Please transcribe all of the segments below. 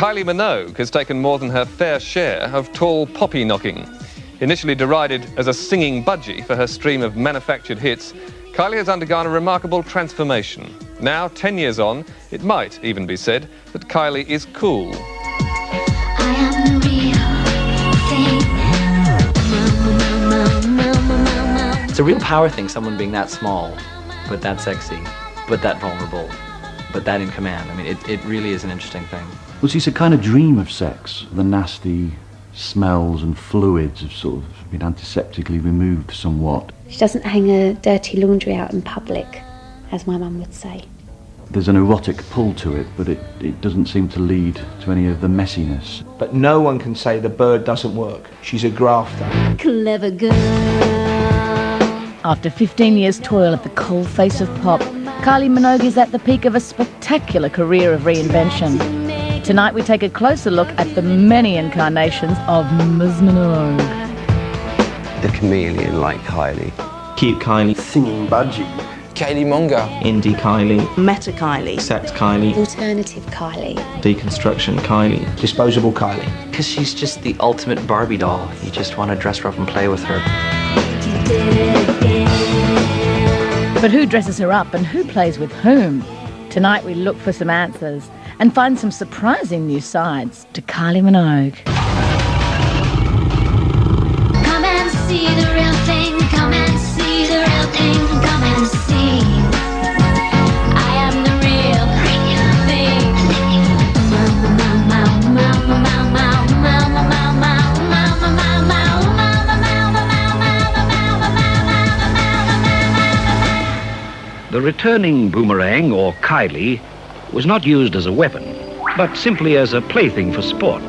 Kylie Minogue has taken more than her fair share of tall poppy knocking. Initially derided as a singing budgie for her stream of manufactured hits, Kylie has undergone a remarkable transformation. Now, 10 years on, it might even be said that Kylie is cool. I am the real thing. It's a real power thing, someone being that small, but that sexy, but that vulnerable, but that in command. I mean, it really is an interesting thing. Well, she's a kind of dream of sex. The nasty smells and fluids have sort of been antiseptically removed somewhat. She doesn't hang her dirty laundry out in public, as my mum would say. There's an erotic pull to it, but it doesn't seem to lead to any of the messiness. But no one can say the bird doesn't work. She's a grafter. Clever girl. After 15 years' toil at the coalface of pop, Kylie Minogue is at the peak of a spectacular career of reinvention. Tonight we take a closer look at the many incarnations of Ms. Minogue. The chameleon like Kylie. Cute Kylie. Singing budgie. Kylie Minogue. Indie Kylie. Meta Kylie. Sex Kylie. Alternative Kylie. Deconstruction Kylie. Disposable Kylie. Because she's just the ultimate Barbie doll. You just want to dress her up and play with her. But who dresses her up and who plays with whom? Tonight we look for some answers and find some surprising new sides to Kylie Minogue. Come and see the real thing. Come and see the real thing. Come and see. I am the real thing. The returning boomerang, or Kylie, was not used as a weapon, but simply as a plaything for sport.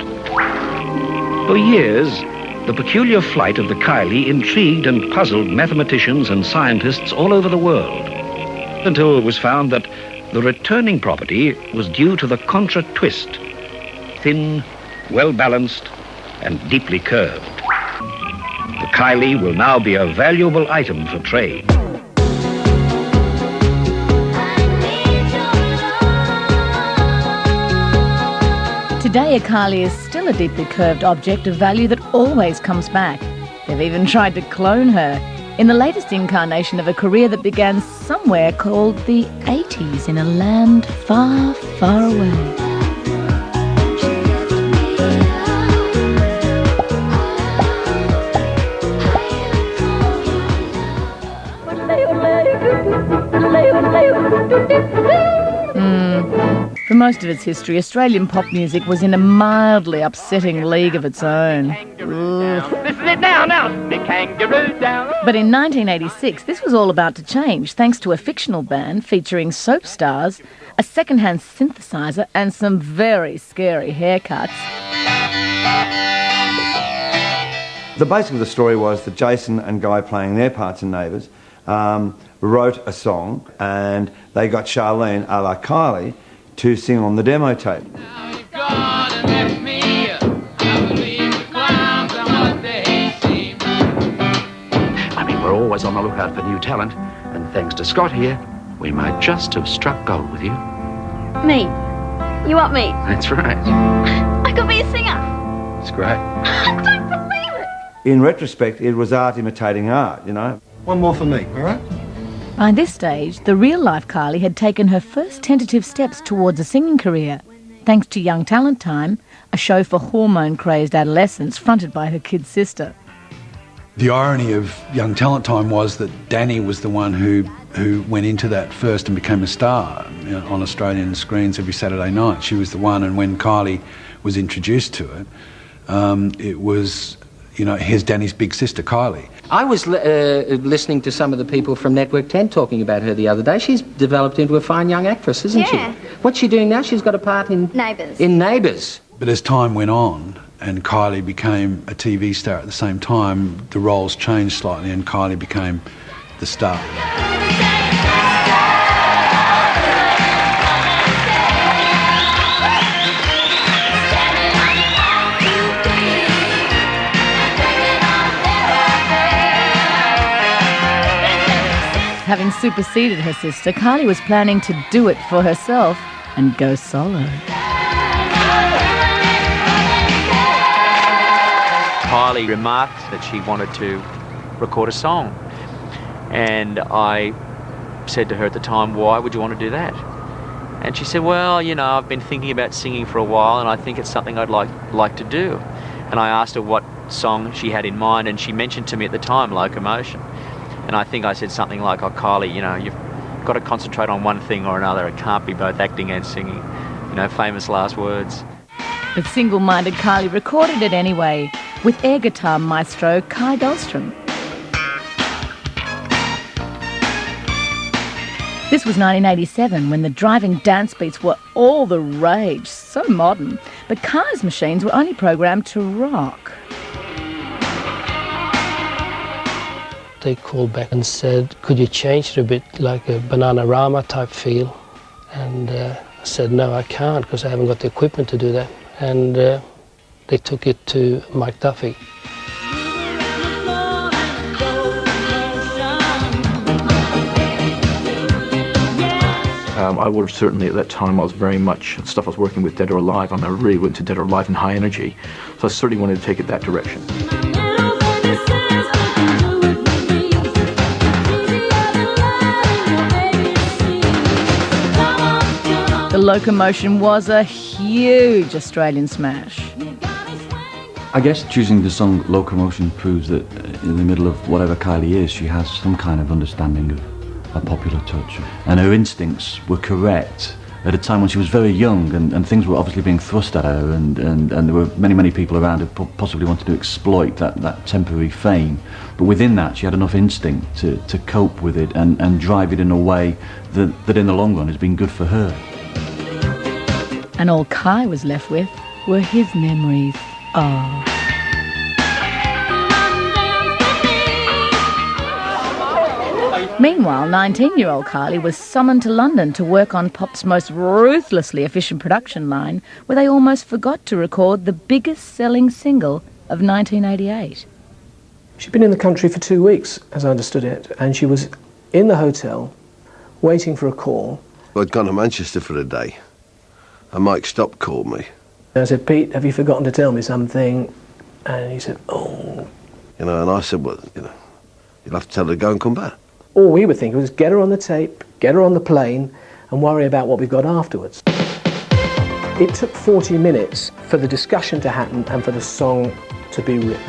For years, the peculiar flight of the Kylie intrigued and puzzled mathematicians and scientists all over the world, until it was found that the returning property was due to the contra twist, thin, well-balanced, and deeply curved. The Kylie will now be a valuable item for trade. Today, a Kylie is still a deeply curved object of value that always comes back. They've even tried to clone her in the latest incarnation of a career that began somewhere called the 80s in a land far, far away. For most of its history, Australian pop music was in a mildly upsetting league of its own. But in 1986, this was all about to change, thanks to a fictional band featuring soap stars, a second-hand synthesizer, and some very scary haircuts. The basic of the story was that Jason and Guy, playing their parts in Neighbours, wrote a song, and they got Charlene, a la Kylie, to sing on the demo tape. I mean, we're always on the lookout for new talent, and thanks to Scott here, we might just have struck gold with you. Me? You want me? That's right. I could be a singer. It's great. I don't believe it. In retrospect, it was art imitating art, you know. One more for me, all right? By this stage, the real-life Kylie had taken her first tentative steps towards a singing career, thanks to Young Talent Time, a show for hormone-crazed adolescents fronted by her kid sister. The irony of Young Talent Time was that Danny was the one who went into that first and became a star, you know, on Australian screens every Saturday night. She was the one, and when Kylie was introduced to it, it was, you know, here's Danny's big sister, Kylie. I was listening to some of the people from Network 10 talking about her the other day. She's developed into a fine young actress, isn't she? What's she doing now? She's got a part in Neighbours. In Neighbours. But as time went on and Kylie became a TV star at the same time, the roles changed slightly and Kylie became the star. Having superseded her sister, Kylie was planning to do it for herself and go solo. Kylie remarked that she wanted to record a song, and I said to her at the time, why would you want to do that? And she said, well, you know, I've been thinking about singing for a while and I think it's something I'd like to do. And I asked her what song she had in mind, and she mentioned to me at the time Locomotion. And I think I said something like, oh, Kylie, you know, you've got to concentrate on one thing or another. It can't be both acting and singing. You know, famous last words. But single-minded Kylie recorded it anyway, with air guitar maestro Kai Dahlstrom. This was 1987, when the driving dance beats were all the rage, so modern. But Kai's machines were only programmed to rock. They called back and said, could you change it a bit, like a Bananarama type feel? And I said, no, I can't, because I haven't got the equipment to do that. And they took it to Mike Duffy. I would have certainly, at that time, I was very much, stuff I was working with Dead or Alive, and I really went to Dead or Alive in high energy. So I certainly wanted to take it that direction. The Locomotion was a huge Australian smash. I guess choosing the song Locomotion proves that in the middle of whatever Kylie is, she has some kind of understanding of a popular touch. And her instincts were correct at a time when she was very young, and things were obviously being thrust at her, and there were many people around who possibly wanted to exploit that temporary fame. But within that, she had enough instinct to cope with it and drive it in a way that in the long run has been good for her. And all Kai was left with were his memories. Oh. Meanwhile, 19-year-old Kylie was summoned to London to work on pop's most ruthlessly efficient production line, where they almost forgot to record the biggest-selling single of 1988. She'd been in the country for 2 weeks, as I understood it, and she was in the hotel, waiting for a call. I'd gone to Manchester for a day, and Mike Stopp called me. And I said, Pete, have you forgotten to tell me something? And he said, oh. You know, and I said, well, you know, you'll have to tell her to go and come back. All we were thinking was get her on the tape, get her on the plane, and worry about what we've got afterwards. It took 40 minutes for the discussion to happen and for the song to be written.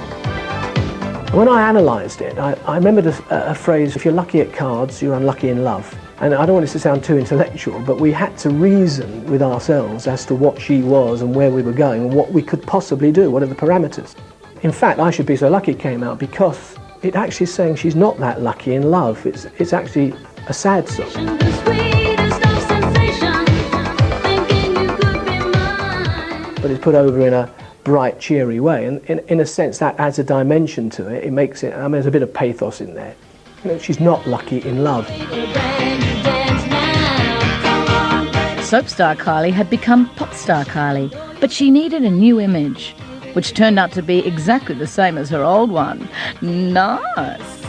When I analysed it, I remembered a phrase, if you're lucky at cards, you're unlucky in love. And I don't want this to sound too intellectual, but we had to reason with ourselves as to what she was and where we were going and what we could possibly do, what are the parameters. In fact, I Should Be So Lucky came out because it actually is saying she's not that lucky in love. It's actually a sad song. But it's put over in a bright, cheery way, and in a sense that adds a dimension to it. It makes it, I mean, there's a bit of pathos in there. You know, she's not lucky in love. Soap star Kylie had become pop star Kylie, but she needed a new image, which turned out to be exactly the same as her old one. Nice.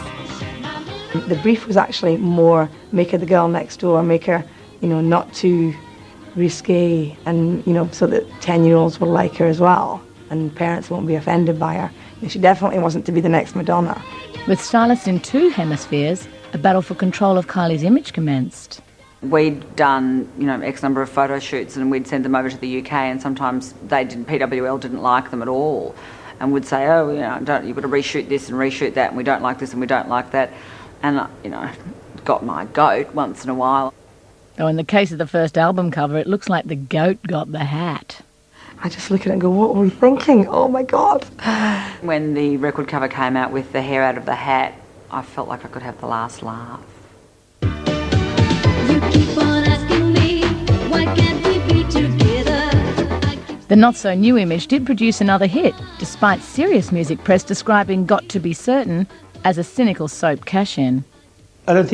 The brief was actually more make her the girl next door, make her, you know, not too risque, and, you know, so that 10-year-olds will like her as well, and parents won't be offended by her. And she definitely wasn't to be the next Madonna. With stylists in two hemispheres, a battle for control of Kylie's image commenced. We'd done, you know, X number of photo shoots, and we'd send them over to the UK, and sometimes PWL didn't like them at all, and would say, oh, you know, you've got to reshoot this and reshoot that, and we don't like this and we don't like that. And, you know, got my goat once in a while. Oh, in the case of the first album cover, it looks like the goat got the hat. I just look at it and go, what were we thinking? Oh my God. When the record cover came out with the hair out of the hat, I felt like I could have the last laugh. The not-so-new image did produce another hit, despite serious music press describing Got to Be Certain as a cynical soap cash-in. I don't think